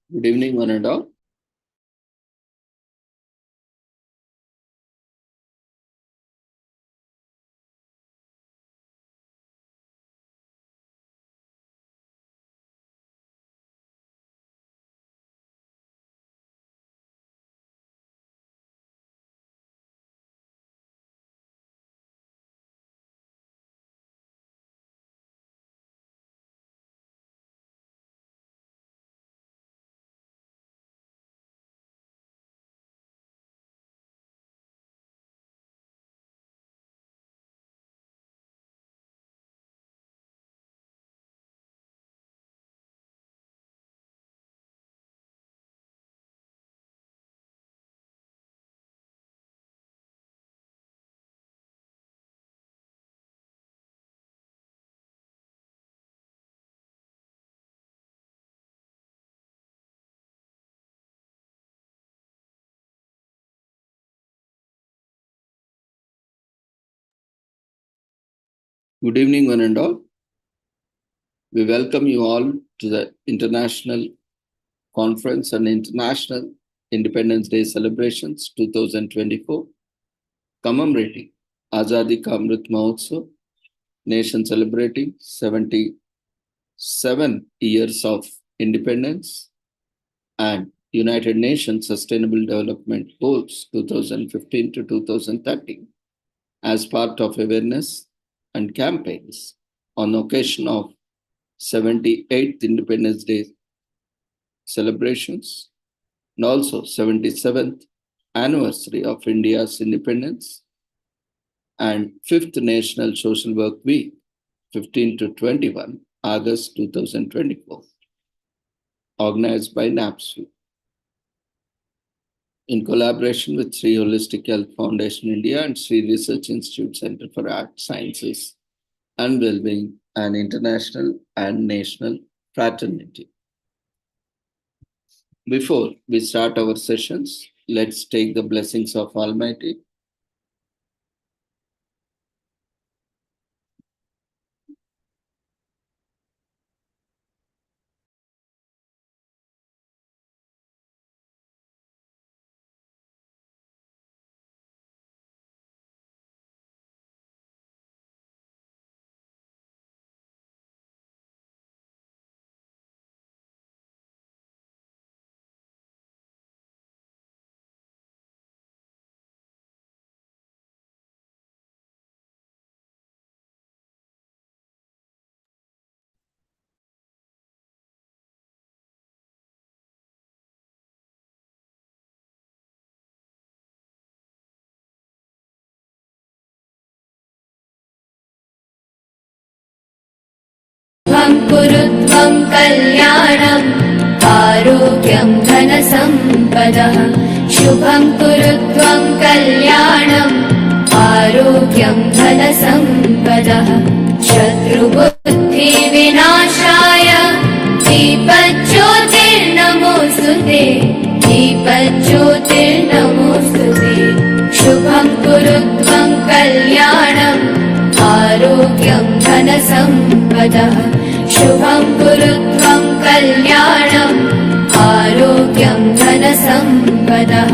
Good evening, one and all. Good evening, one and all. We welcome you all to the International Conference on International Independence Day celebrations 2024, commemorating Azadi Ka Amrit Mahotsav, nation celebrating 77 years of independence and United Nations Sustainable Development Goals 2015 to 2030 as part of awareness and campaigns on occasion of 78th Independence Day celebrations and also 77th anniversary of India's independence and 5th National Social Work Week 15 to 21 August 2024 organized by NAPSWI in collaboration with Sri Holistic Health Foundation India and Sri Research Institute Center for Art Sciences and Wellbeing and international and national fraternity. Before we start our sessions, let's take the blessings of Almighty. कुरुत्वं कल्याणम् आरोग्यं धनसम्पदः शुभं कुरुत्वं कल्याणम् आरोग्यं धनसम्पदः शत्रुबुद्धिविनाशाय दीपज्योतिर्नमोऽस्तुते दीपज्योतिर्नमोऽस्तुते शुभं कुरुत्वं कल्याणम् आरोग्यं धनसम्पदः शुभं कुरुत्वं कल्याणम् आरोग्यं धनसम्पदः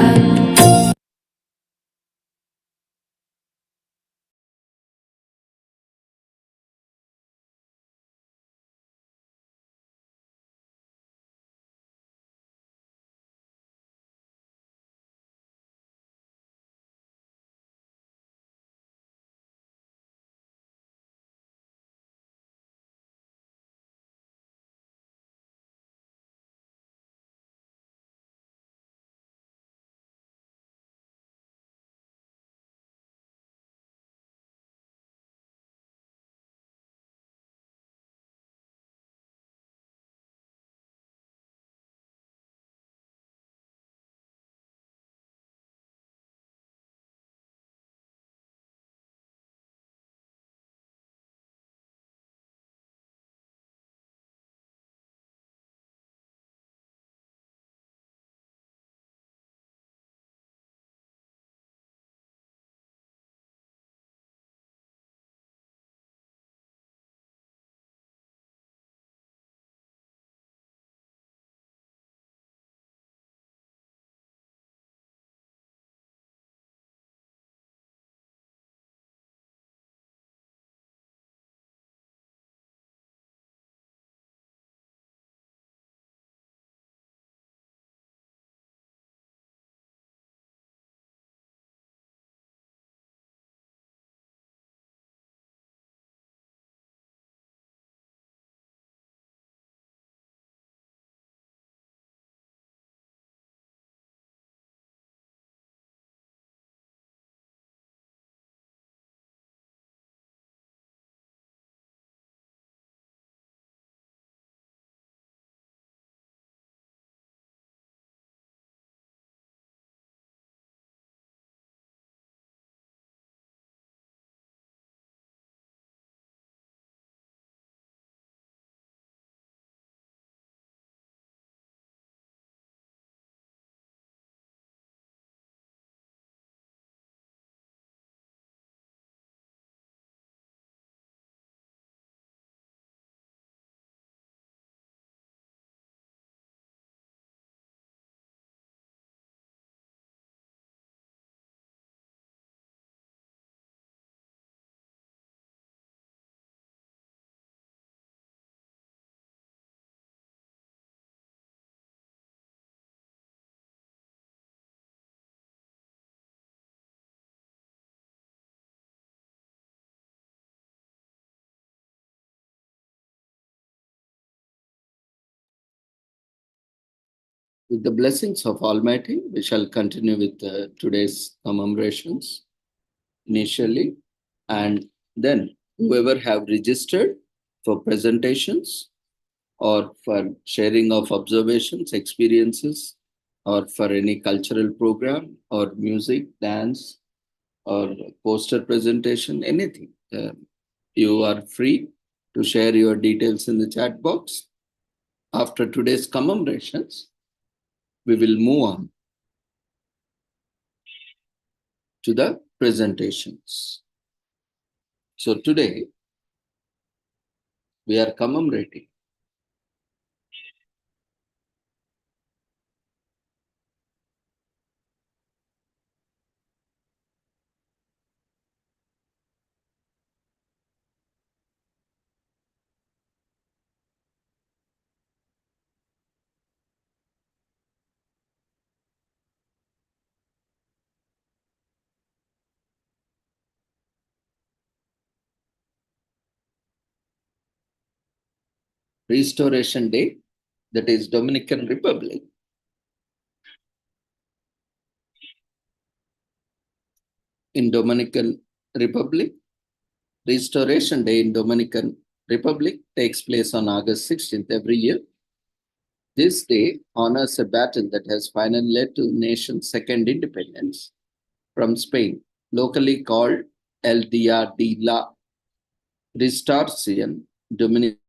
With the blessings of Almighty, we shall continue with today's commemorations initially, and then whoever have registered for presentations or for sharing of observations, experiences, or for any cultural program or music, dance, or poster presentation, anything. You are free to share your details in the chat box. After today's commemorations, we will move on to the presentations. So today we are commemorating Restoration Day, that is Dominican Republic. In Dominican Republic, Restoration Day in Dominican Republic takes place on August 16th every year. This day honors a battle that has finally led to the nation's second independence from Spain, locally called El Dia de la Restauración Dominicana.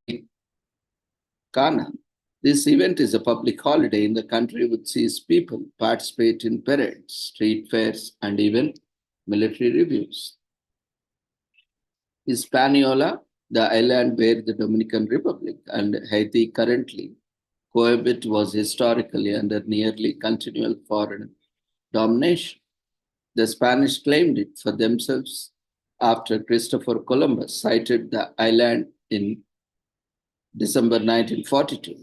This event is a public holiday in the country which sees people participate in parades, street fairs, and even military reviews. Hispaniola, the island where the Dominican Republic and Haiti currently cohabit, was historically under nearly continual foreign domination. The Spanish claimed it for themselves after Christopher Columbus sighted the island in December 1942,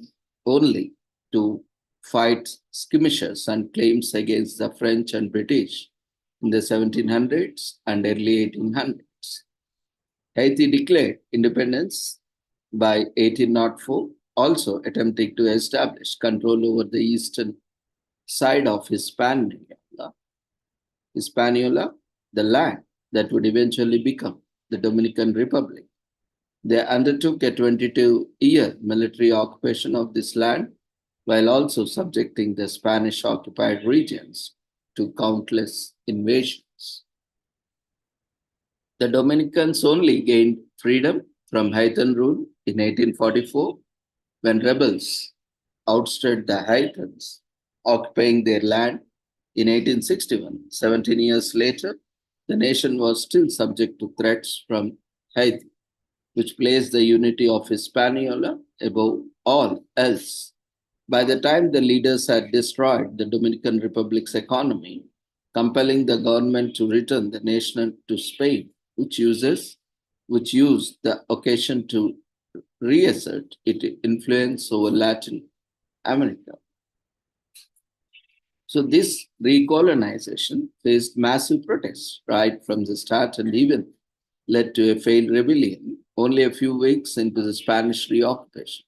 only to fight skirmishes and claims against the French and British in the 1700s and early 1800s. Haiti declared independence by 1804, also attempting to establish control over the eastern side of Hispaniola, the land that would eventually become the Dominican Republic. They undertook a 22-year military occupation of this land while also subjecting the Spanish-occupied regions to countless invasions. The Dominicans only gained freedom from Haitian rule in 1844 when rebels ousted the Haitians, occupying their land in 1861. 17 years later, the nation was still subject to threats from Haiti, which placed the unity of Hispaniola above all else. By the time the leaders had destroyed the Dominican Republic's economy, compelling the government to return the nation to Spain, which used the occasion to reassert its influence over Latin America. So this recolonization faced massive protests right from the start and even led to a failed rebellion only a few weeks into the Spanish reoccupation.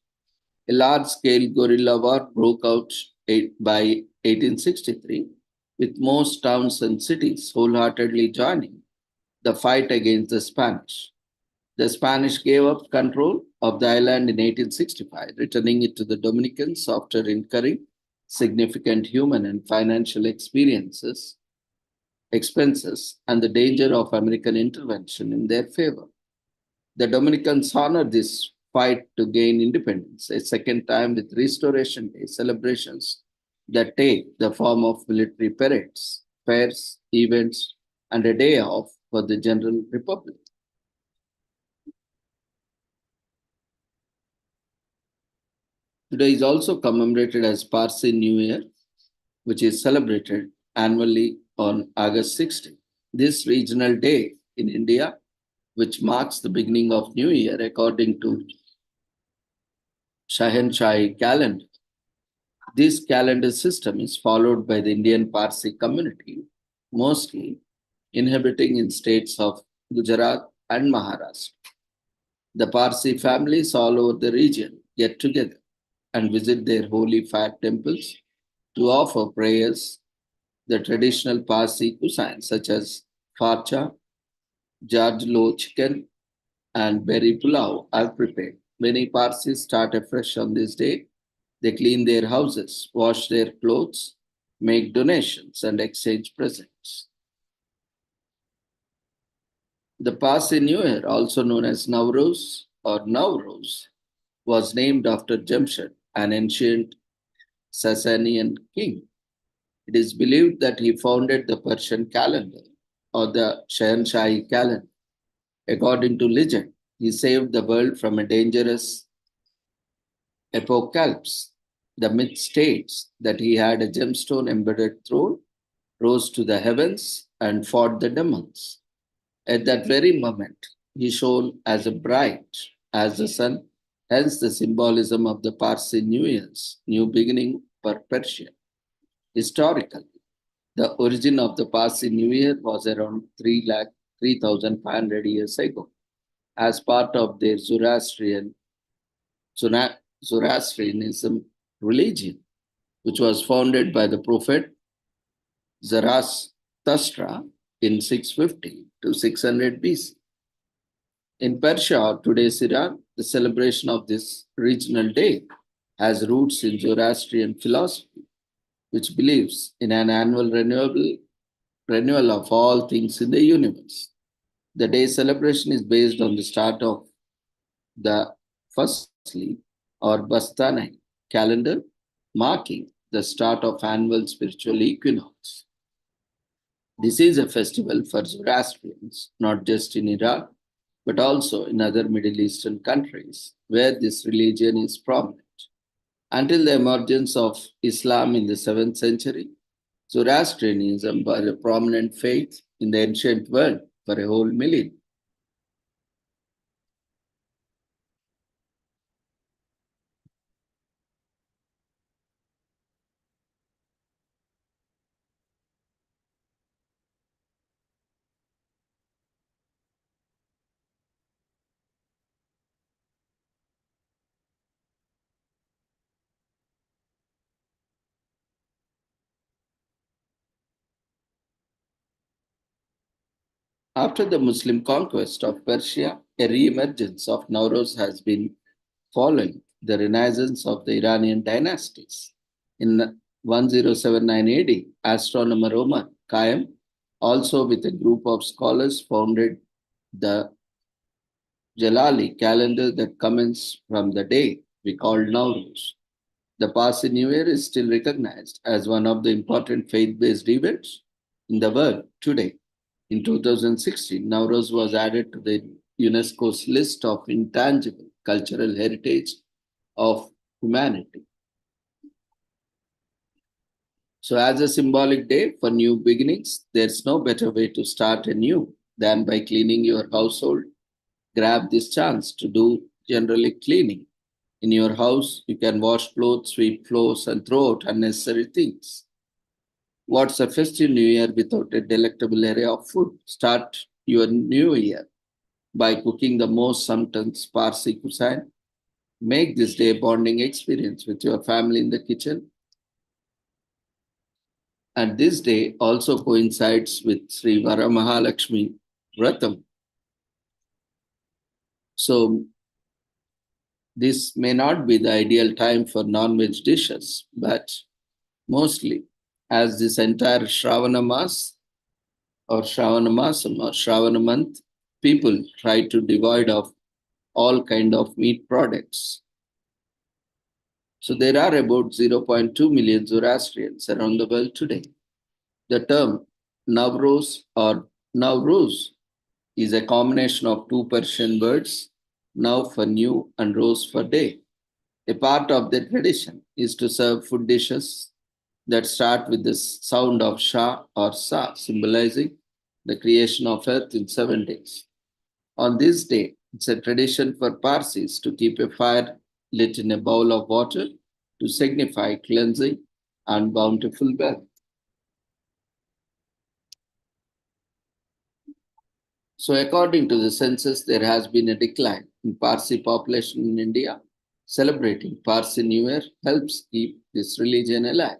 A large-scale guerrilla war broke out by 1863, with most towns and cities wholeheartedly joining the fight against the Spanish. The Spanish gave up control of the island in 1865, returning it to the Dominicans after incurring significant human and financial expenses, and the danger of American intervention in their favor. The Dominicans honored this fight to gain independence a second time with Restoration Day celebrations that take the form of military parades, fairs, events, and a day off for the general republic. Today is also commemorated as Parsi New Year, which is celebrated annually on August 16th. This regional day in India, which marks the beginning of New Year according to Shhfi calendar. This calendar system is followed by the Indian Parsi community, mostly inhabiting in states of Gujarat and Maharashtra. The Parsi families all over the region get together and visit their holy fire temples to offer prayers. The traditional Parsi cuisines such as farcha, jarjlo chicken, and berry pulao are prepared. Many Parsis start afresh on this day. They clean their houses, wash their clothes, make donations, and exchange presents. The Parsi New Year, also known as Nowruz or Nowruz, was named after Jamshid, an ancient Sasanian king. It is believed that he founded the Persian calendar or the Shahanshai calendar. According to legend, he saved the world from a dangerous apocalypse. The myth states that he had a gemstone embedded throne, rose to the heavens, and fought the demons. At that very moment, he shone as bright as the sun, hence the symbolism of the Parsi New Year's, new beginning for Persia. Historically, the origin of the Parsi New Year was around 3,500 years ago as part of their Zoroastrianism religion, which was founded by the prophet Zarathustra in 650 to 600 BC. In Persia or today's Iran, the celebration of this regional day has roots in Zoroastrian philosophy, which believes in an annual renewal of all things in the universe. The day celebration is based on the start of the firstly or Bastani calendar, marking the start of annual spiritual equinox. This is a festival for Zoroastrians, not just in Iraq, but also in other Middle Eastern countries where this religion is prominent. Until the emergence of Islam in the 7th century, Zoroastrianism was a prominent faith in the ancient world for a whole millennium. After the Muslim conquest of Persia, a re-emergence of Nowruz has been following the renaissance of the Iranian dynasties. In 1079 AD, astronomer Omar Khayyam, also with a group of scholars, founded the Jalali calendar that commenced from the day we call Nowruz. The Parsi New Year is still recognized as one of the important faith-based events in the world today. In 2016, Nowruz was added to the UNESCO's list of intangible cultural heritage of humanity. So, as a symbolic day for new beginnings, there's no better way to start anew than by cleaning your household. Grab this chance to do generally cleaning. In your house, you can wash clothes, sweep floors, and throw out unnecessary things. What's a festive new year without a delectable array of food? Start your new year by cooking the most sometimes Parsi cuisine. Make this day a bonding experience with your family in the kitchen. And this day also coincides with Sri Varamahalakshmi Vratam. So this may not be the ideal time for non-veg dishes, but mostly as this entire Shravana Mas or Shravana Masam or Shravana month, people try to devoid of all kind of meat products. So there are about 0.2 million Zoroastrians around the world today. The term Navroz or Navruz is a combination of two Persian words, Nav for new and Rose for day. A part of the tradition is to serve food dishes that start with the sound of Shah or Sa, symbolizing the creation of earth in 7 days. On this day, it's a tradition for Parsis to keep a fire lit in a bowl of water to signify cleansing and bountiful wealth. So, according to the census, there has been a decline in Parsi population in India. Celebrating Parsi New Year helps keep this religion alive.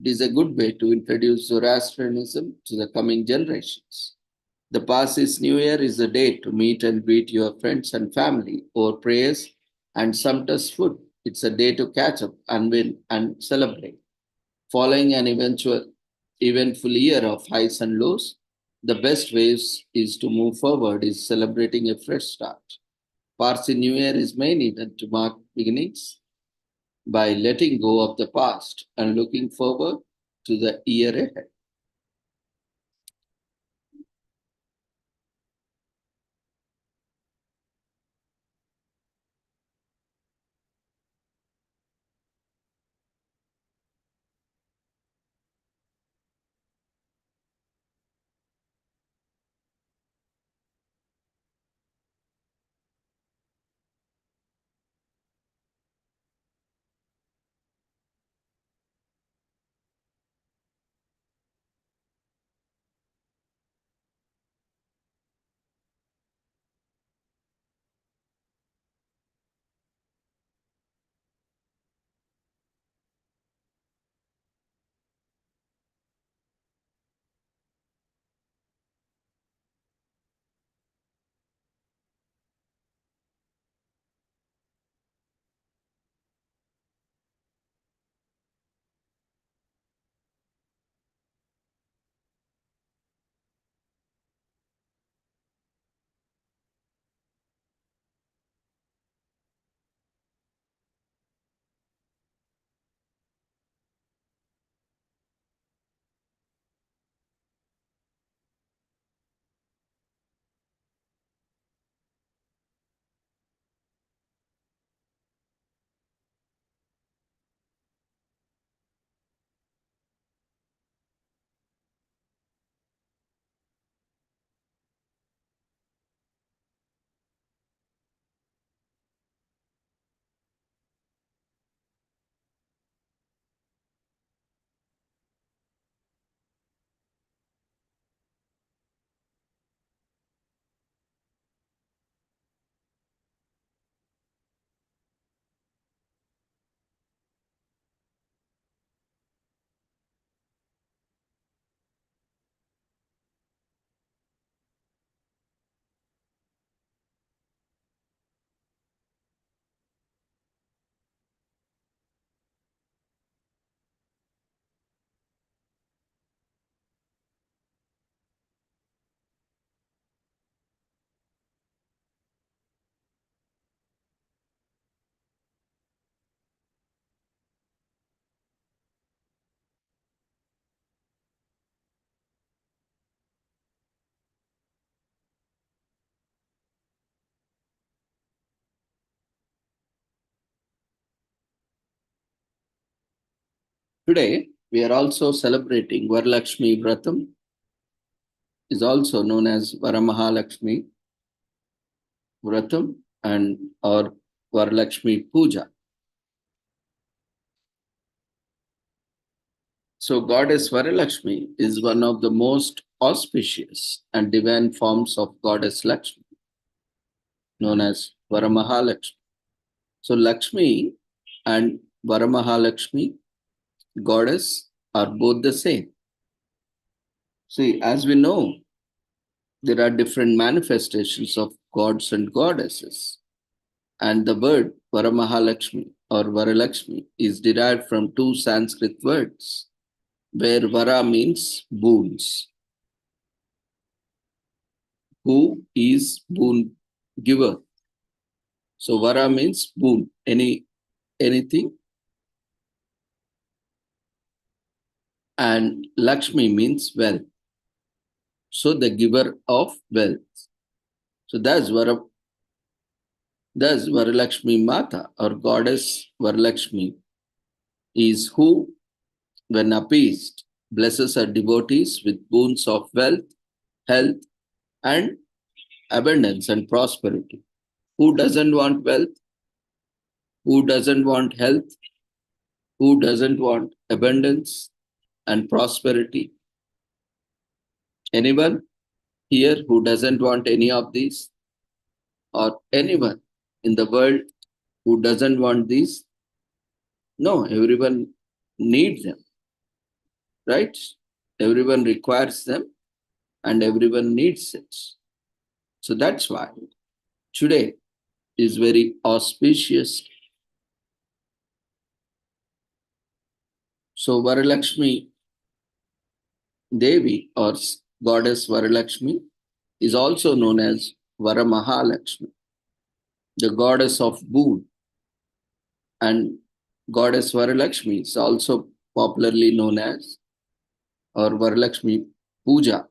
It is a good way to introduce Zoroastrianism to the coming generations. The Parsis New Year is a day to meet and greet your friends and family over prayers and sumptuous food. It's a day to catch up, unwind, and celebrate. Following an eventful year of highs and lows, the best ways is to move forward is celebrating a fresh start. Parsi New Year is main event to mark beginnings by letting go of the past and looking forward to the year ahead. Today, we are also celebrating Varalakshmi Vratam, is also known as Varamahalakshmi Vratam and or Varalakshmi Puja. So, Goddess Varalakshmi is one of the most auspicious and divine forms of Goddess Lakshmi, known as Varamahalakshmi. So, Lakshmi and Varamahalakshmi, goddess, are both the same. See, as we know, there are different manifestations of gods and goddesses. And the word Varamahalakshmi or Varalakshmi is derived from two Sanskrit words, where Vara means boons. Who is boon giver? So Vara means boon, anything. And Lakshmi means wealth. So the giver of wealth. So that's Varalakshmi Mata or Goddess Varalakshmi is who, when appeased, blesses her devotees with boons of wealth, health, and abundance and prosperity. Who doesn't want wealth? Who doesn't want health? Who doesn't want abundance and prosperity? Anyone here who doesn't want any of these? Or anyone in the world who doesn't want these? No, everyone needs them. right? Everyone requires them and everyone needs it. So that's why today is very auspicious. So Varalakshmi Devi or goddess Varalakshmi is also known as Varamahalakshmi, the goddess of boon. And goddess Varalakshmi is also popularly known as, or Varalakshmi Puja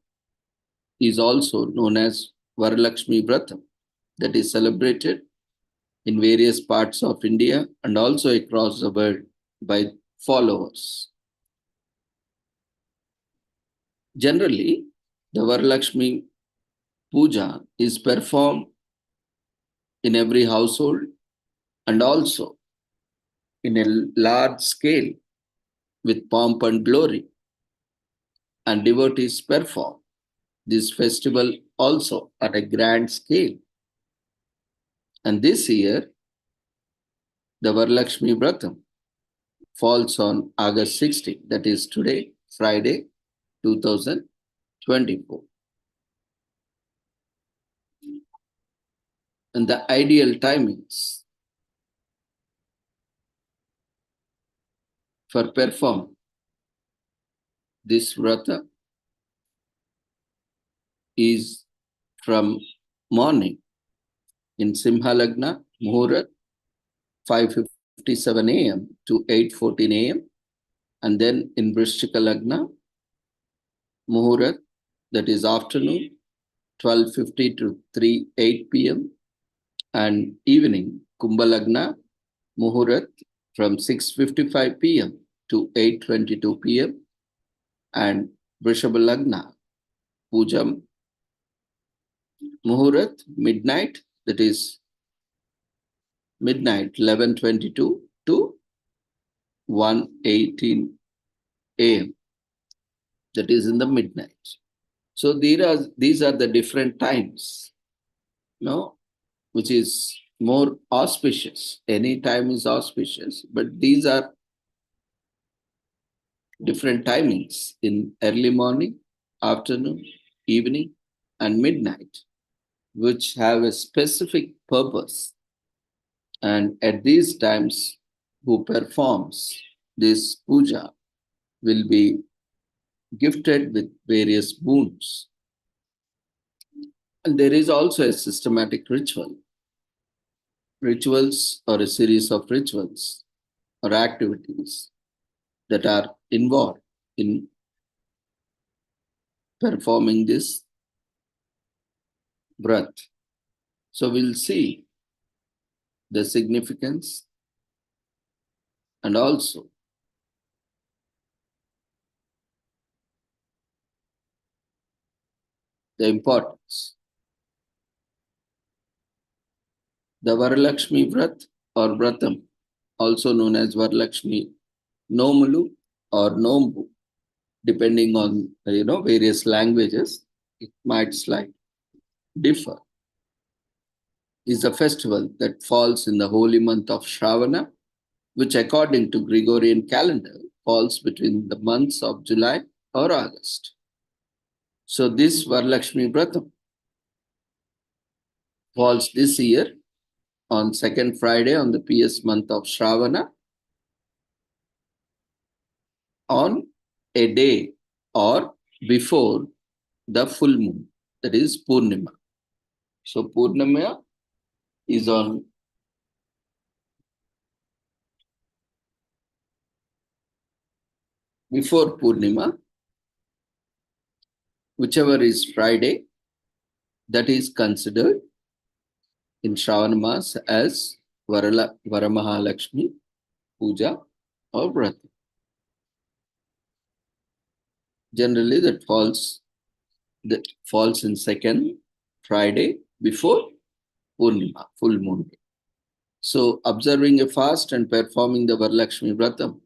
is also known as Varalakshmi Vratam, that is celebrated in various parts of India and also across the world by followers. Generally, the Varalakshmi Puja is performed in every household and also in a large scale with pomp and glory, and devotees perform this festival also at a grand scale. And this year, the Varalakshmi Vratam falls on August 16, that is today, Friday, 2024. And the ideal timings for performing this vrata is from morning in Simha Lagna, Muhurat, 5:57 a.m. to 8:14 a.m. And then in Vrishchika Lagna, Muhurat, that is afternoon, 12:50 to 8 p.m. And evening, Kumbha Lagna, Muhurat from 6:55 p.m. to 8:22 p.m. And Vrishabha Lagna, Puja Muhurat, midnight, that is midnight, 11:22 to 1:18 a.m. That is in the midnight. So these are the different times, which is more auspicious. Any time is auspicious, but these are different timings in early morning, afternoon, evening, and midnight, which have a specific purpose. And at these times, who performs this puja will be gifted with various boons. And there is also a systematic ritual. Rituals or a series of rituals or activities that are involved in performing this vrat. So we'll see the significance and also the importance. The Varalakshmi Vrat or Vratam, also known as Varalakshmi Nomulu or Nombu, depending on various languages, it might slightly differ, is a festival that falls in the holy month of Shravana, which according to Gregorian calendar falls between the months of July or August. So this Varalakshmi Vratam falls this year on second Friday on the PS month of Shravana on a day or before the full moon, that is Purnima. So Purnima is on before Purnima, whichever is Friday, that is considered in Shravana Mas as Varamahalakshmi Puja or Vrata. Generally, that falls in second Friday before Purnima, full moon day. So, observing a fast and performing the Varalakshmi Vratam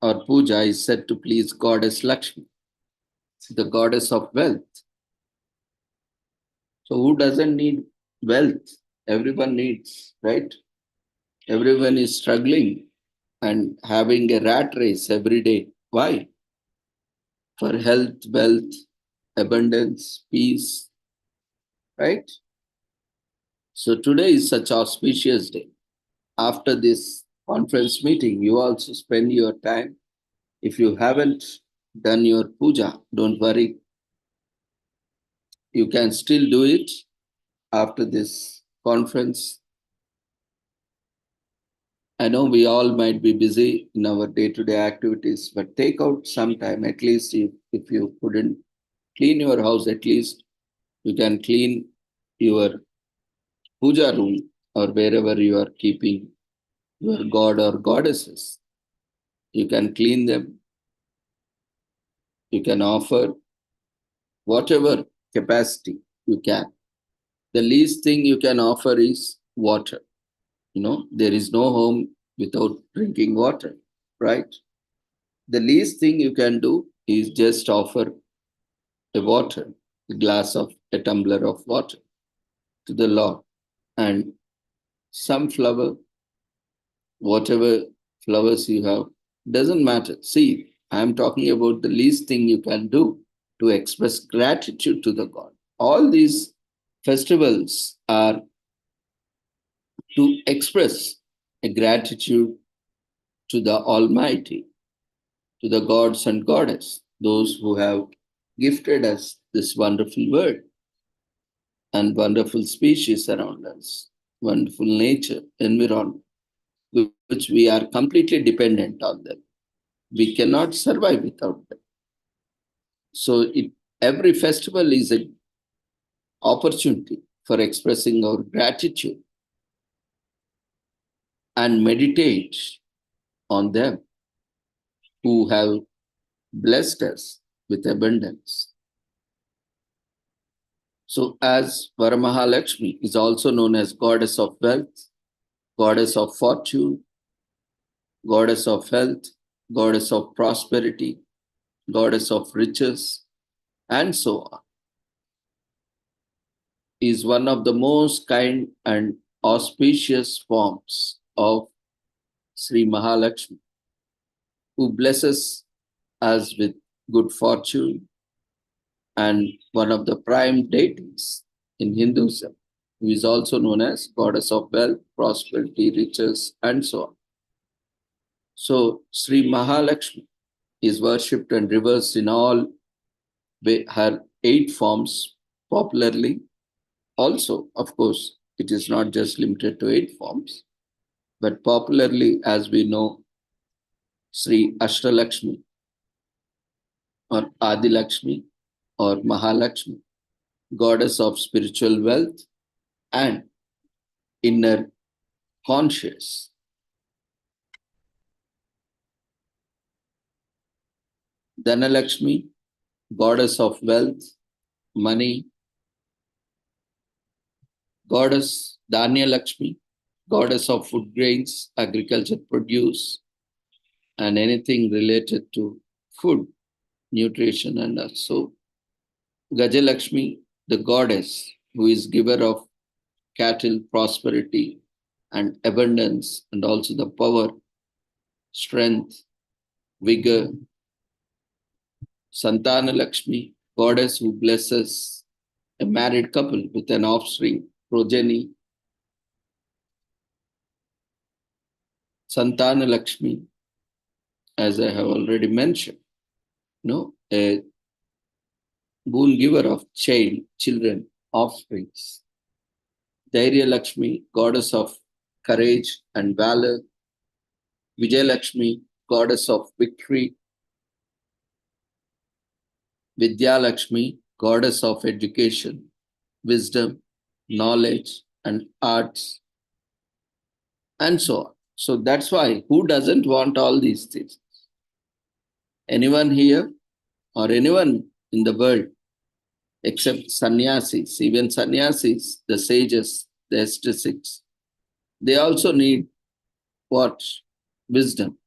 or Puja is said to please Goddess Lakshmi, the goddess of wealth. So, who doesn't need wealth? Everyone needs, right? Everyone is struggling and having a rat race every day. Why? for health, wealth, abundance, peace, right? So today is such auspicious day. After this conference meeting, you also spend your time. If you haven't done your puja, don't worry. You can still do it after this conference. I know we all might be busy in our day-to-day activities, but take out some time, at least if you couldn't clean your house, at least you can clean your puja room or wherever you are keeping your god or goddesses. You can clean them. You can offer whatever capacity you can. The least thing you can offer is water. There is no home without drinking water, right? The least thing you can do is just offer a glass of a tumbler of water to the Lord, and some flower, whatever flowers you have, doesn't matter. See, I'm talking about the least thing you can do to express gratitude to the God. All these festivals are to express a gratitude to the Almighty, to the gods and goddess, those who have gifted us this wonderful world and wonderful species around us, wonderful nature, environment, which we are completely dependent on them. We cannot survive without them. So every festival is an opportunity for expressing our gratitude and meditate on them who have blessed us with abundance. So as Varamahalakshmi is also known as goddess of wealth, goddess of fortune, goddess of health, goddess of prosperity, goddess of riches, and so on, is one of the most kind and auspicious forms of Sri Mahalakshmi, who blesses us with good fortune and one of the prime deities in Hinduism, who is also known as goddess of wealth, prosperity, riches, and so on. So Sri Mahalakshmi is worshipped and reverenced in all her 8 forms popularly. Also, of course, it is not just limited to 8 forms, but popularly, as we know, Sri Ashtalakshmi or Adilakshmi or Mahalakshmi, goddess of spiritual wealth and inner conscious. Dhanalakshmi, goddess of wealth, money. Goddess Dhanya Lakshmi, goddess of food grains, agriculture produce, and anything related to food, nutrition, and also Gajalakshmi, the goddess who is giver of cattle, prosperity, and abundance, and also the power, strength, vigor. Santana Lakshmi, goddess who blesses a married couple with an offspring, progeny. Santana Lakshmi, as I have already mentioned, a boon giver of children, offsprings. Dhairya Lakshmi, goddess of courage and valor. Vijay Lakshmi, goddess of victory. Vidya Lakshmi, goddess of education, wisdom, knowledge, and arts, and so on. So that's why, who doesn't want all these things? Anyone here or anyone in the world except sannyasis, even sannyasis, the sages, the ascetics, they also need what? Wisdom.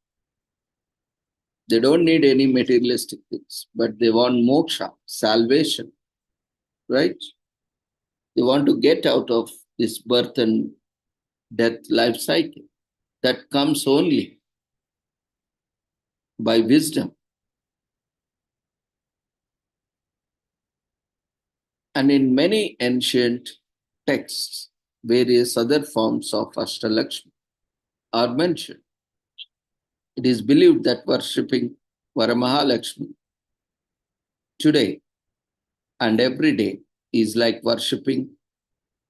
They don't need any materialistic things, but they want moksha, salvation, right? They want to get out of this birth and death life cycle that comes only by wisdom. And in many ancient texts, various other forms of Ashtalakshmi are mentioned. It is believed that worshipping Varamahalakshmi today and every day is like worshipping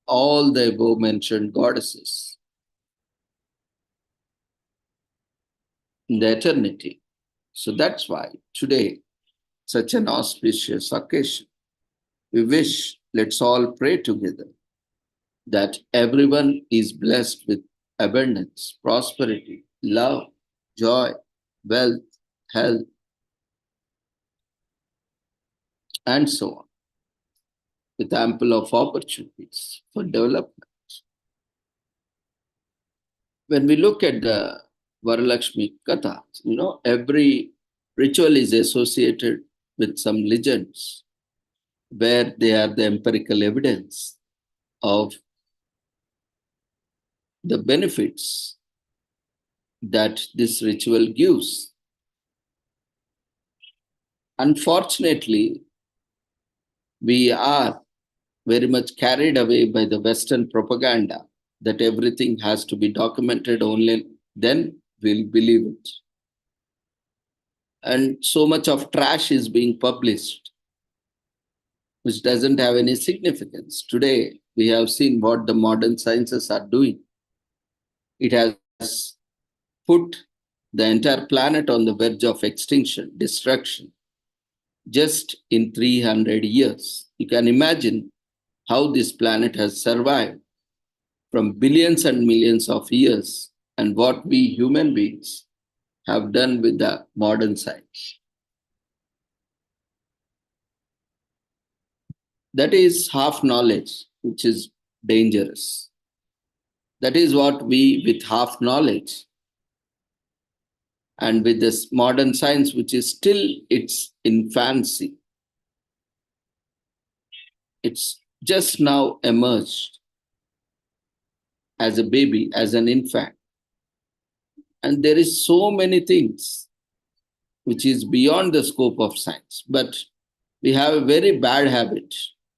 all the above mentioned goddesses in the eternity. So that's why today, such an auspicious occasion, we wish, let's all pray together that everyone is blessed with abundance, prosperity, love, joy, wealth, health, and so on, with ample of opportunities for development. When we look at the Varalakshmi Katha, every ritual is associated with some legends where they are the empirical evidence of the benefits that this ritual gives. Unfortunately, we are very much carried away by the Western propaganda that everything has to be documented, only then we'll believe it. And so much of trash is being published, which doesn't have any significance. Today, we have seen what the modern sciences are doing. It has put the entire planet on the verge of extinction, destruction, just in 300 years. You can imagine how this planet has survived from billions and millions of years and what we human beings have done with the modern science. That is half knowledge, which is dangerous. That is what we, with half knowledge and with this modern science, which is still its infancy, it's just now emerged as a baby, as an infant. And there is so many things which is beyond the scope of science. But we have a very bad habit.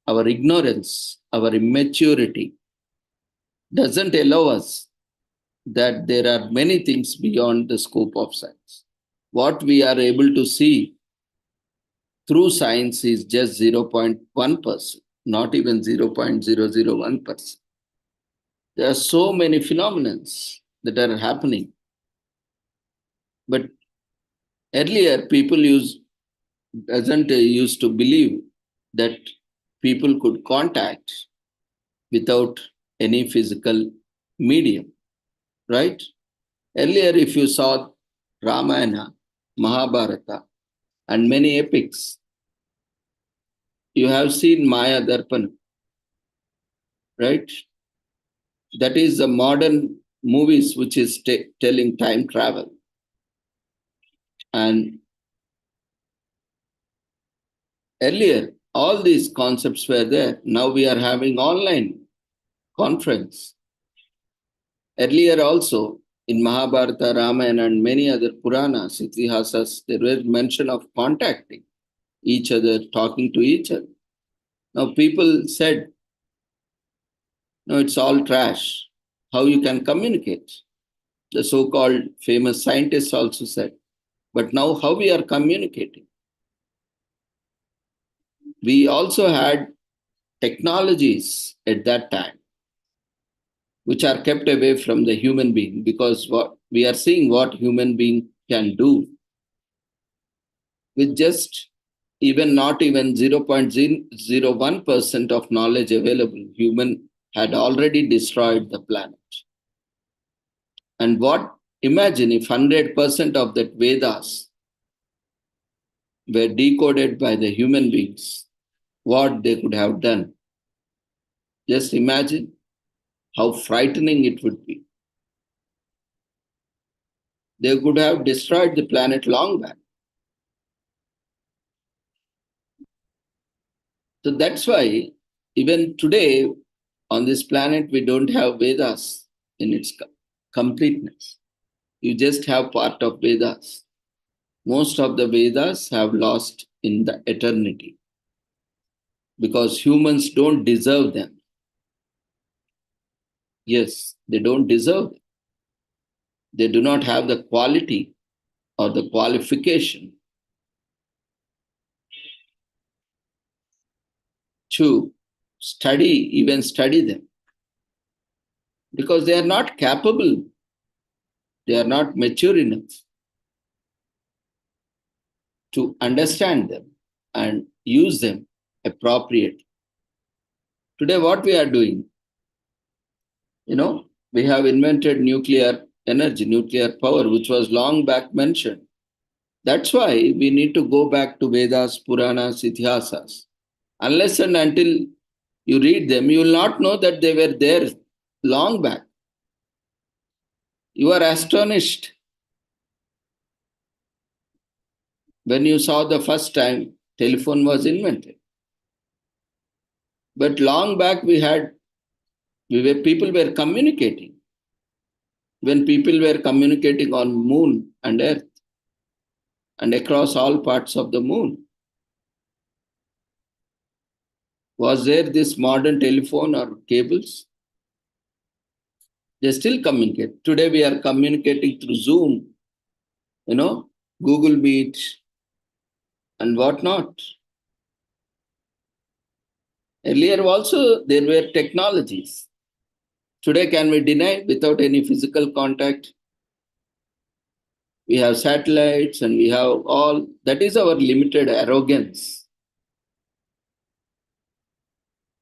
Our ignorance, our immaturity doesn't allow us that there are many things beyond the scope of science. What we are able to see through science is just 0.1%, not even 0.001%. There are so many phenomena that are happening. But earlier, people used to believe that people could contact without any physical medium, right? Earlier, if you saw Ramayana, Mahabharata, and many epics, you have seen Maya Darpana, right? That is the modern movies which is telling time travel. And earlier, all these concepts were there. Now we are having online conference. Earlier also, in Mahabharata, Ramayana, and many other Puranas, Itihasas, there was mention of contacting each other, talking to each other. Now people said, no, it's all trash. How you can communicate? The so-called famous scientists also said, but now how we are communicating? We also had technologies at that time which are kept away from the human being, because what we are seeing what human being can do with just even not even 0.001% of knowledge available. Human had already destroyed the planet. And what, imagine if 100% of that Vedas were decoded by the human beings, what they could have done. Just imagine how frightening it would be. They could have destroyed the planet long back. So that's why even today on this planet, we don't have Vedas in its completeness. You just have part of Vedas. Most of the Vedas have lost in the eternity. because humans don't deserve them. Yes, they don't deserve them. They do not have the quality or the qualification to even study them, because they are not capable, they are not mature enough to understand them and use them appropriately. Today, what we are doing, we have invented nuclear energy, nuclear power, which was long back mentioned. That's why we need to go back to Vedas, Puranas, Itihasas. Unless and until you read them, you will not know that they were there long back. You are astonished when you saw the first time telephone was invented. But long back people were communicating. When people were communicating on moon and earth and across all parts of the moon, was there this modern telephone or cables? They still communicate. Today we are communicating through Zoom, Google Meet and whatnot. Earlier also there were technologies. Today can we deny without any physical contact? We have satellites and we have all. That is our limited arrogance.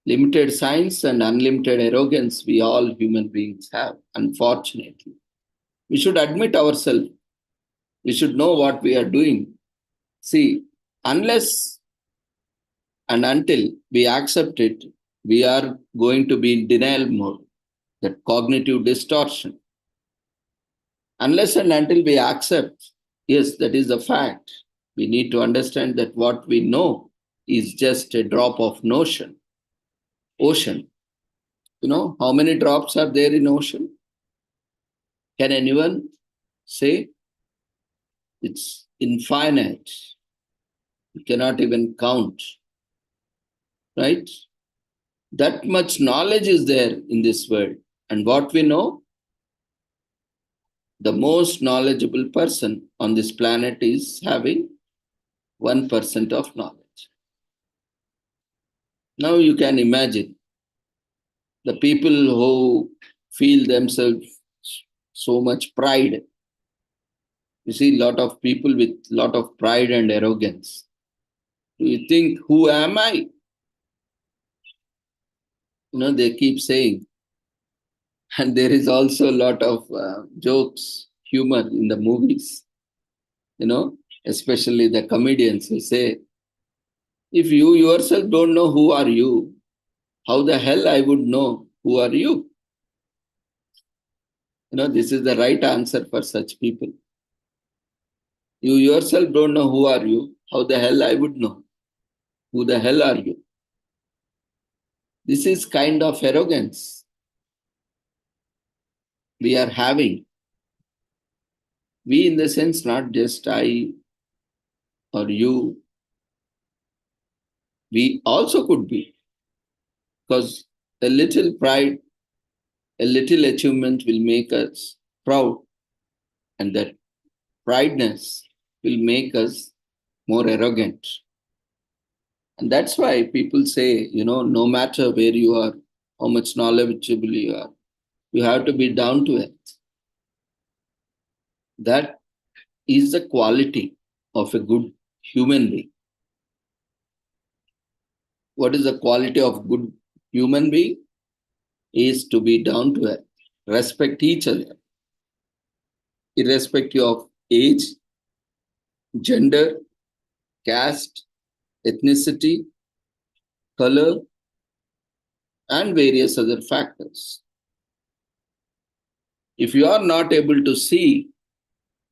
Limited science and unlimited arrogance we all human beings have, unfortunately. We should admit ourselves. We should know what we are doing. See, unless and until we accept it, we are going to be in denial mode, that cognitive distortion. Unless and until we accept, yes, that is a fact, we need to understand that what we know is just a drop of ocean. How many drops are there in ocean? Can anyone say? It's infinite. You cannot even count, right? That much knowledge is there in this world. And what we know, the most knowledgeable person on this planet is having 1% of knowledge. Now you can imagine the people who feel themselves so much pride. You see a lot of people with a lot of pride and arrogance. Do you think, who am I? They keep saying. And there is also a lot of jokes, humor in the movies, especially the comedians who say, if you yourself don't know who are you, how the hell I would know who are you? This is the right answer for such people. You yourself don't know who are you, how the hell I would know? Who the hell are you? This is kind of arrogance we are having. We, in the sense, not just I or you, we also could be. Because a little pride, a little achievement will make us proud, and that prideness will make us more arrogant. And that's why people say, no matter where you are, how much knowledgeable you are, you have to be down to earth. That is the quality of a good human being. What is the quality of good human being? Is to be down to earth, respect each other, irrespective of age, gender, caste, ethnicity, color, and various other factors. If you are not able to see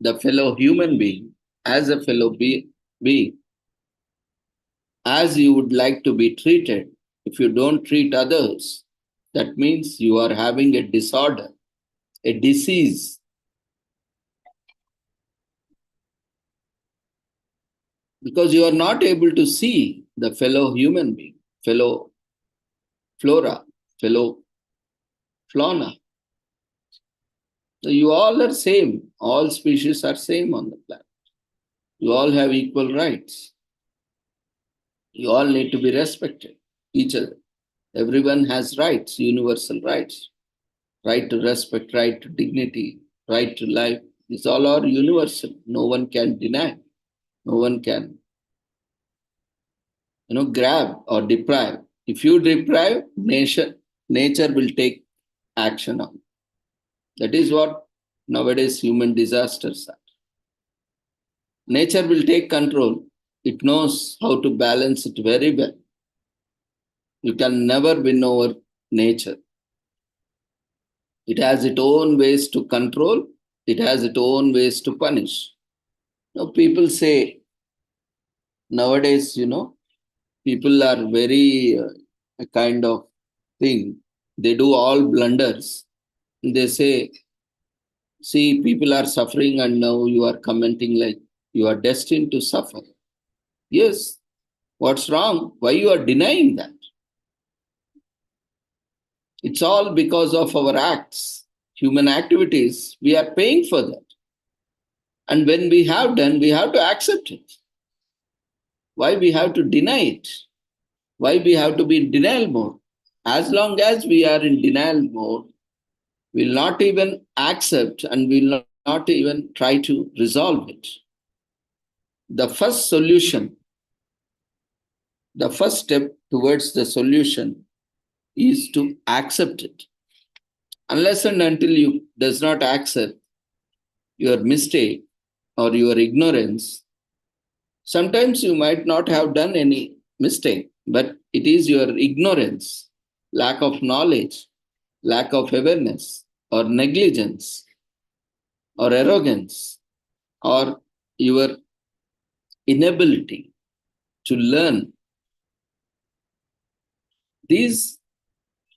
the fellow human being as a fellow being, as you would like to be treated, if you don't treat others, that means you are having a disorder, a disease. Because you are not able to see the fellow human being. fellow flora, fellow fauna. So you all are same. All species are same on the planet. You all have equal rights. You all need to be respected, each other. Everyone has rights, universal rights. Right to respect, right to dignity, right to life. These all are universal. No one can deny. No one can, grab or deprive. If you deprive, nature will take action on. That is what nowadays human disasters are. Nature will take control. It knows how to balance it very well. You can never win over nature. It has its own ways to control. It has its own ways to punish. Now, people say nowadays, people are very a kind of thing. They do all blunders. They say, see, people are suffering and now you are commenting like you are destined to suffer. Yes, what's wrong? Why you are denying that? It's all because of our acts, human activities. We are paying for that. And when we have done, we have to accept it. Why we have to deny it? Why we have to be in denial mode? As long as we are in denial mode, we'll not even accept and will not even try to resolve it. The first solution, the first step towards the solution is to accept it. Unless and until you does not accept your mistake or your ignorance, sometimes you might not have done any mistake, but it is your ignorance, lack of knowledge, lack of awareness, or negligence, or arrogance, or your inability to learn. These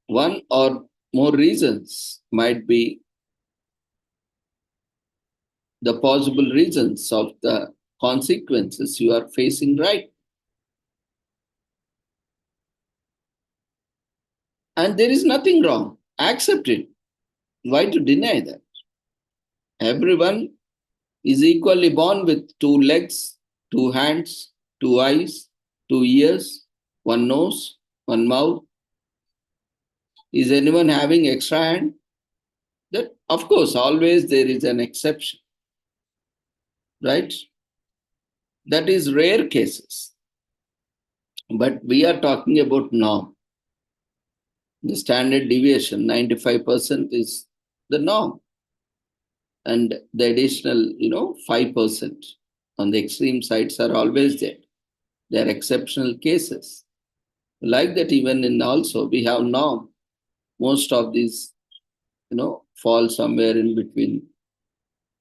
one or more reasons might be the possible reasons of the consequences you are facing right. And there is nothing wrong. Accept it. Why to deny that? Everyone is equally born with two legs, two hands, two eyes, two ears, one nose, one mouth. Is anyone having extra hand? That, of course, always there is an exception, right? That is rare cases. But we are talking about norm. The standard deviation, 95% is the norm. And the additional, 5% on the extreme sides are always there. They are exceptional cases. Like that, even in also, we have norm. Most of these, fall somewhere in between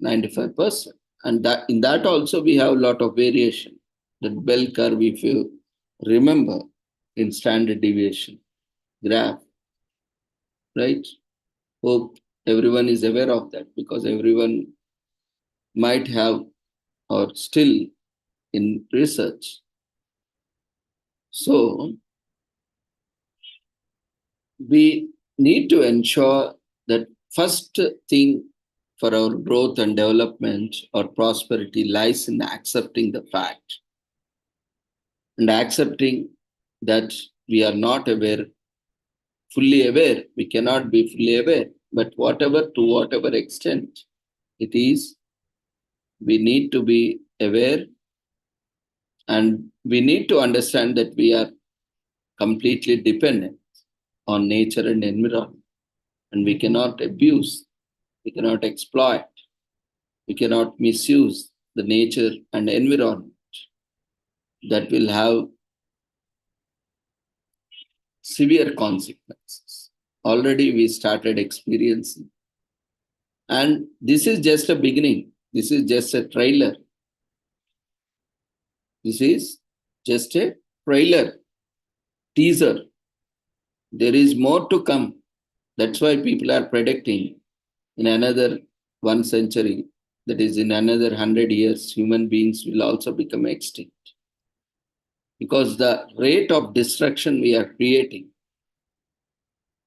95%. And that in that also we have a lot of variation. That bell curve, if you remember, in standard deviation graph, right? Hope everyone is aware of that because everyone might have or still in research. So we need to ensure that first thing for our growth and development or prosperity lies in accepting the fact and accepting that we are not aware, fully aware. We cannot be fully aware, but to whatever extent it is, we need to be aware and we need to understand that we are completely dependent on nature and environment. And we cannot abuse, we cannot exploit, we cannot misuse the nature and environment. That will have severe consequences. Already we started experiencing. And this is just a beginning. This is just a trailer. This is just a trailer, teaser. There is more to come. That's why people are predicting in another 1 century, that is in another 100 years, human beings will also become extinct. because the rate of destruction we are creating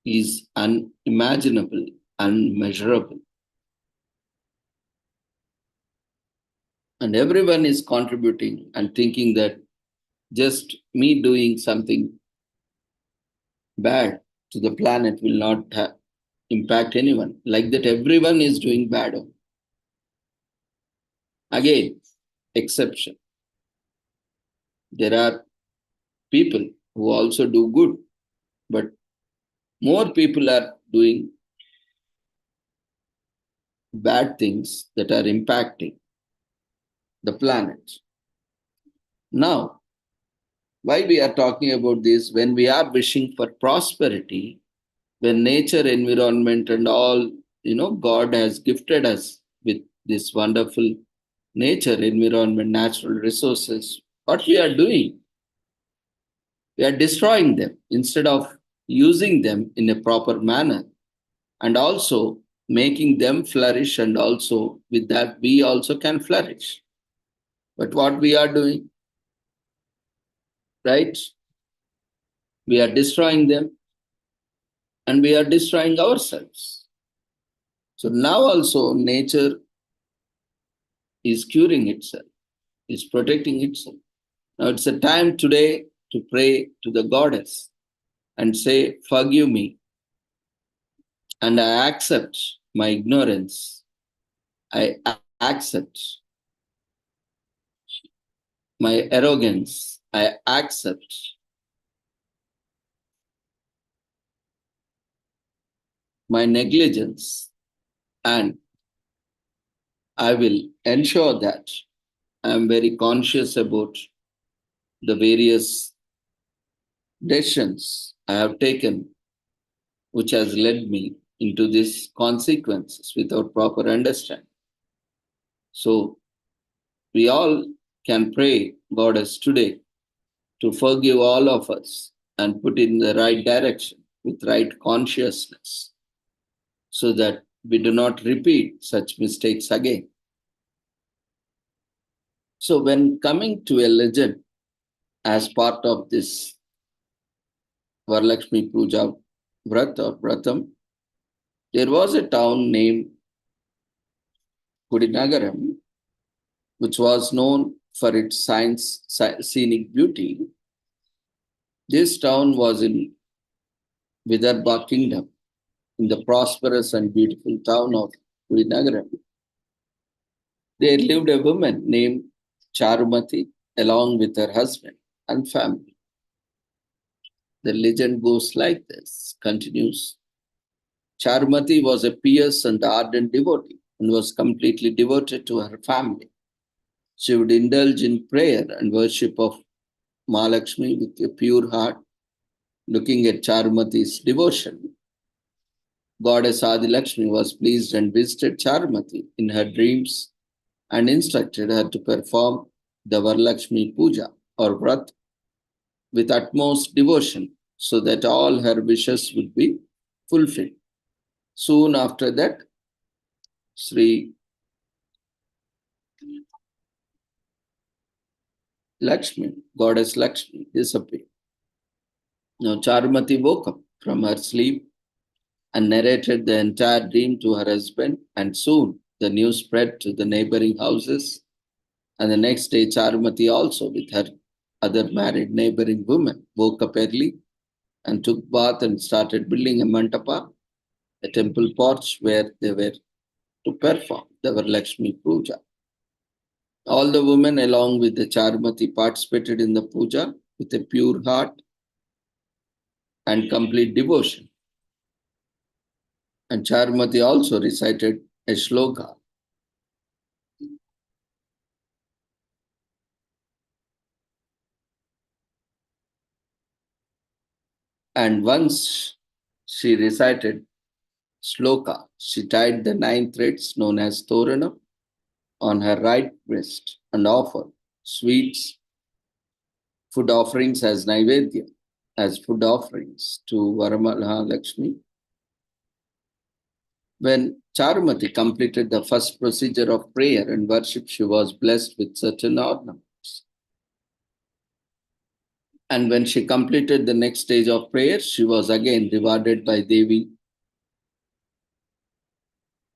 is unimaginable, unmeasurable. And everyone is contributing and thinking that just me doing something bad to the planet will not impact anyone. Like that, everyone is doing bad. Again, exception. There are people who also do good, but more people are doing bad things that are impacting the planet. Now, why we are talking about this? When we are wishing for prosperity, when nature, environment, and all, God has gifted us with this wonderful nature, environment, natural resources, what we are doing? We are destroying them instead of using them in a proper manner and also making them flourish, and also with that we also can flourish. But what we are doing, right? We are destroying them and we are destroying ourselves. So now also nature is curing itself, is protecting itself. Now it's a time today to pray to the goddess and say, forgive me, and I accept my ignorance. I accept my arrogance. I accept my negligence, and I will ensure that I am very conscious about the various decisions I have taken, which has led me into these consequences without proper understanding. So we all can pray Goddess today to forgive all of us and put in the right direction with right consciousness so that we do not repeat such mistakes again. So when coming to a legend as part of this Varalakshmi Puja Vrat or Vratam, there was a town named Kudinagaram, which was known for its scenic beauty. This town was in Vidarbha kingdom, in the prosperous and beautiful town of Kudinagaram. There lived a woman named Charumati along with her husband and family. The legend goes like this, continues. Charumati was a pious and ardent devotee and was completely devoted to her family. She would indulge in prayer and worship of Mahalakshmi with a pure heart. Looking at Charumati's devotion, Goddess Adilakshmi was pleased and visited Charumati in her dreams and instructed her to perform the Varalakshmi Puja or Vrat with utmost devotion so that all her wishes would be fulfilled. Soon after that, Sri Lakshmi, Goddess Lakshmi, disappeared. Now Charumati woke up from her sleep and narrated the entire dream to her husband, and soon the news spread to the neighboring houses. And the next day, Charumati also, with her other married neighboring women, woke up early and took bath and started building a mantapa, a temple porch where they were to perform the Varalakshmi Puja. All the women, along with the Charumati, participated in the puja with a pure heart and complete devotion. And Charumati also recited a shloka. And once she recited shloka, she tied the 9 threads known as Toranam on her right wrist and offered sweets, food offerings as Naivedya, as food offerings to Varamahalakshmi. When Charumati completed the first procedure of prayer and worship, she was blessed with certain ornaments. And when she completed the next stage of prayer, she was again rewarded by Devi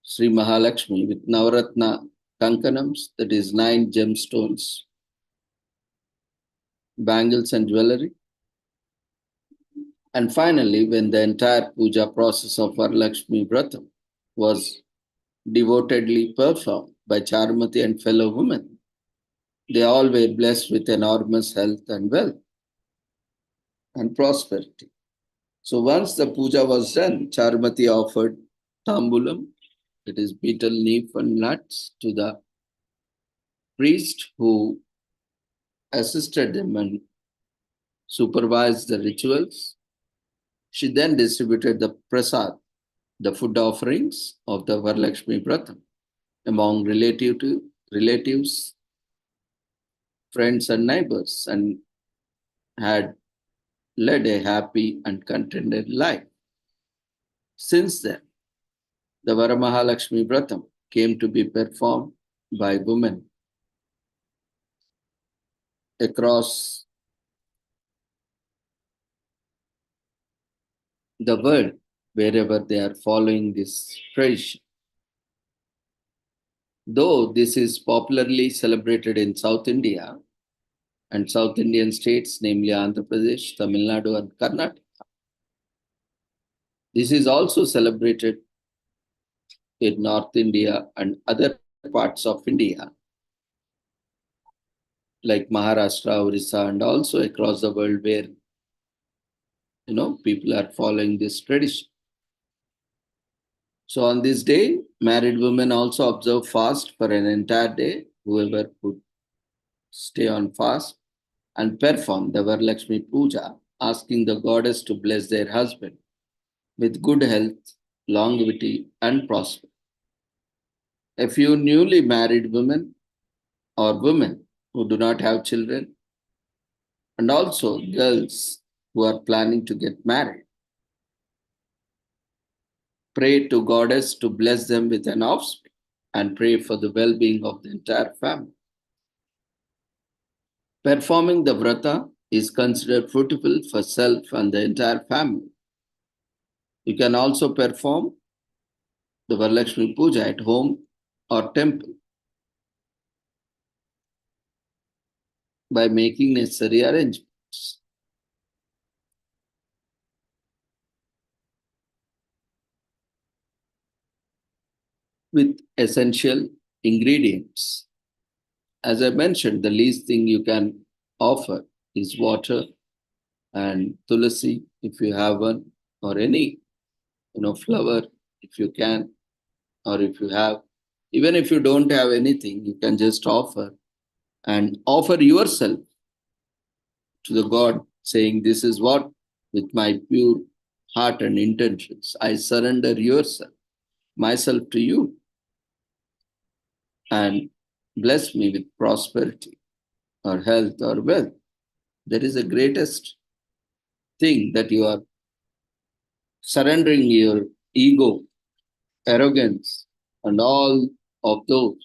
Sri Mahalakshmi with Navaratna Kankanams, that is 9 gemstones, bangles and jewelry. And finally, when the entire puja process of Varalakshmi Vratam was devotedly performed by Charmati and fellow women, they all were blessed with enormous health and wealth and prosperity. So once the puja was done, Charmati offered tambulam, that is betel leaf and nuts, to the priest who assisted them and supervised the rituals. She then distributed the prasad, the food offerings of the Varalakshmi Vratam, among relatives, friends, and neighbors, and had led a happy and contented life. Since then, the Varamahalakshmi Vratam came to be performed by women across the world wherever they are following this tradition. Though this is popularly celebrated in South India and South Indian states, namely Andhra Pradesh, Tamil Nadu, and Karnataka, this is also celebrated in North India and other parts of India, like Maharashtra, Orissa, and also across the world where people are following this tradition. So on this day, married women also observe fast for an entire day, whoever could stay on fast, and perform the Varalakshmi Puja, asking the goddess to bless their husband with good health, longevity, and prosperity. A few newly married women or women who do not have children, and also girls who are planning to get married, pray to goddess to bless them with an offspring and pray for the well-being of the entire family. Performing the vrata is considered fruitful for self and the entire family. You can also perform the Varalakshmi Puja at home or temple by making necessary arrangements. With essential ingredients. As I mentioned, the least thing you can offer is water and tulasi if you have one, or any flower if you can, or if you have. Even if you don't have anything, you can just offer and offer yourself to the God, saying, "This is what, with my pure heart and intentions, I surrender myself to you, and bless me with prosperity or health or wealth." That is the greatest thing, that you are surrendering your ego, arrogance, and all of those,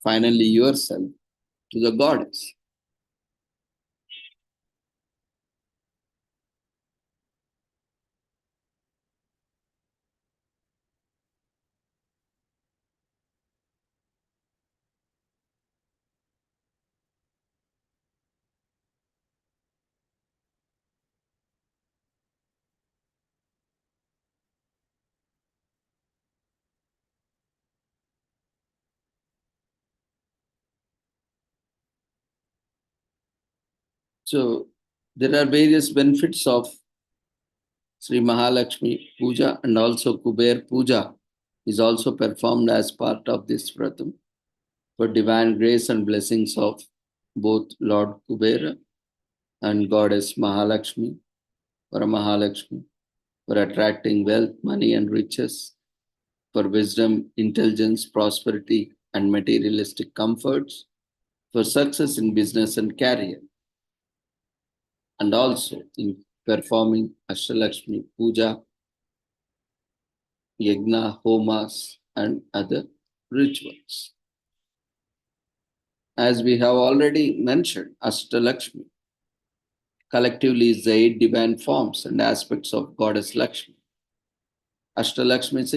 finally yourself, to the goddess. So there are various benefits of Sri Mahalakshmi Puja, and also Kuber Puja is also performed as part of this Vratam for divine grace and blessings of both Lord Kubera and Goddess Mahalakshmi, Paramahalakshmi, for attracting wealth, money, and riches, for wisdom, intelligence, prosperity, and materialistic comforts, for success in business and career, and also in performing Ashtalakshmi Puja, Yagna, Homas, and other rituals. As we have already mentioned, Ashtalakshmi collectively is the 8 divine forms and aspects of Goddess Lakshmi. Ashtalakshmi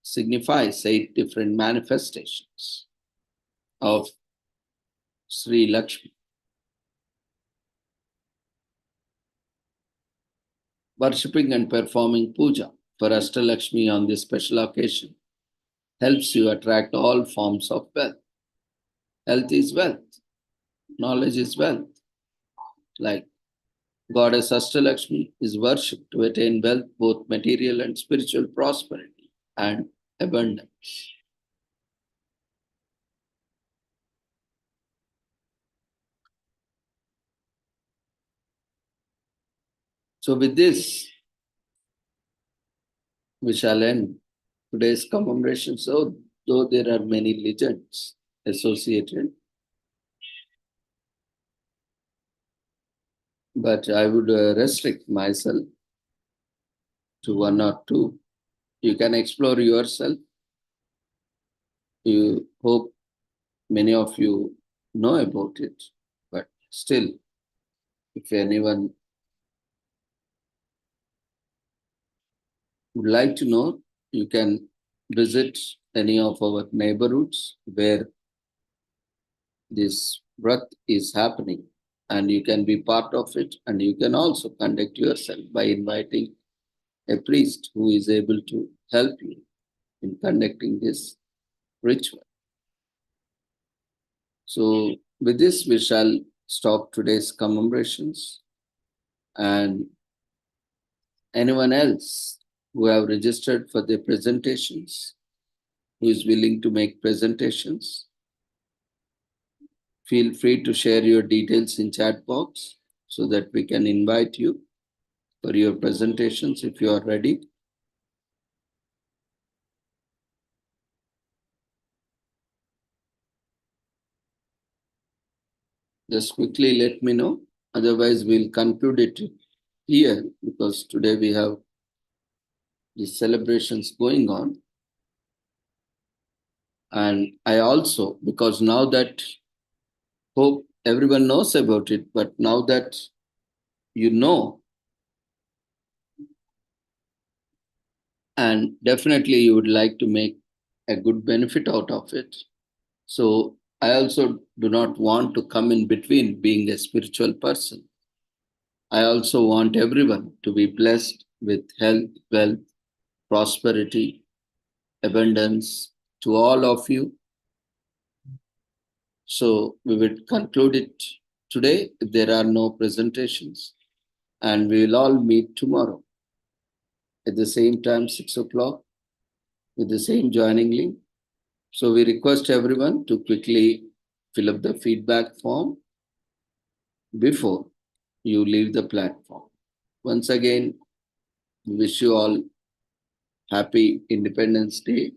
signifies 8 different manifestations of Sri Lakshmi. Worshipping and performing puja for Ashtalakshmi on this special occasion helps you attract all forms of wealth. Health is wealth. Knowledge is wealth. Like Goddess Ashtalakshmi is worshipped to attain wealth, both material and spiritual prosperity and abundance. So with this, we shall end today's commemoration. So though there are many legends associated, but I would restrict myself to 1 or 2. You can explore yourself. You hope many of you know about it, but still, if anyone would like to know, you can visit any of our neighborhoods where this Vrat is happening, and you can be part of it, and you can also conduct yourself by inviting a priest who is able to help you in conducting this ritual. So with this, we shall stop today's commemorations, and anyone else who have registered for the presentations, who is willing to make presentations, feel free to share your details in chat box so that we can invite you for your presentations if you are ready. Just quickly let me know. Otherwise, we'll conclude it here because today we have the celebrations going on. And I also, because now that hope everyone knows about it, but now that you know, and definitely you would like to make a good benefit out of it. So I also do not want to come in between being a spiritual person. I also want everyone to be blessed with health, wealth, prosperity, abundance to all of you. So we will conclude it today if there are no presentations, and we will all meet tomorrow at the same time, 6 o'clock, with the same joining link. So we request everyone to quickly fill up the feedback form before you leave the platform. Once again, wish you all happy Independence Day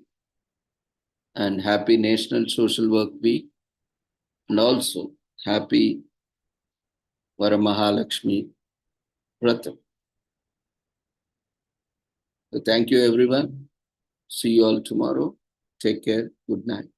and happy National Social Work Week, and also happy Varamahalakshmi Vratam. So thank you everyone. See you all tomorrow. Take care. Good night.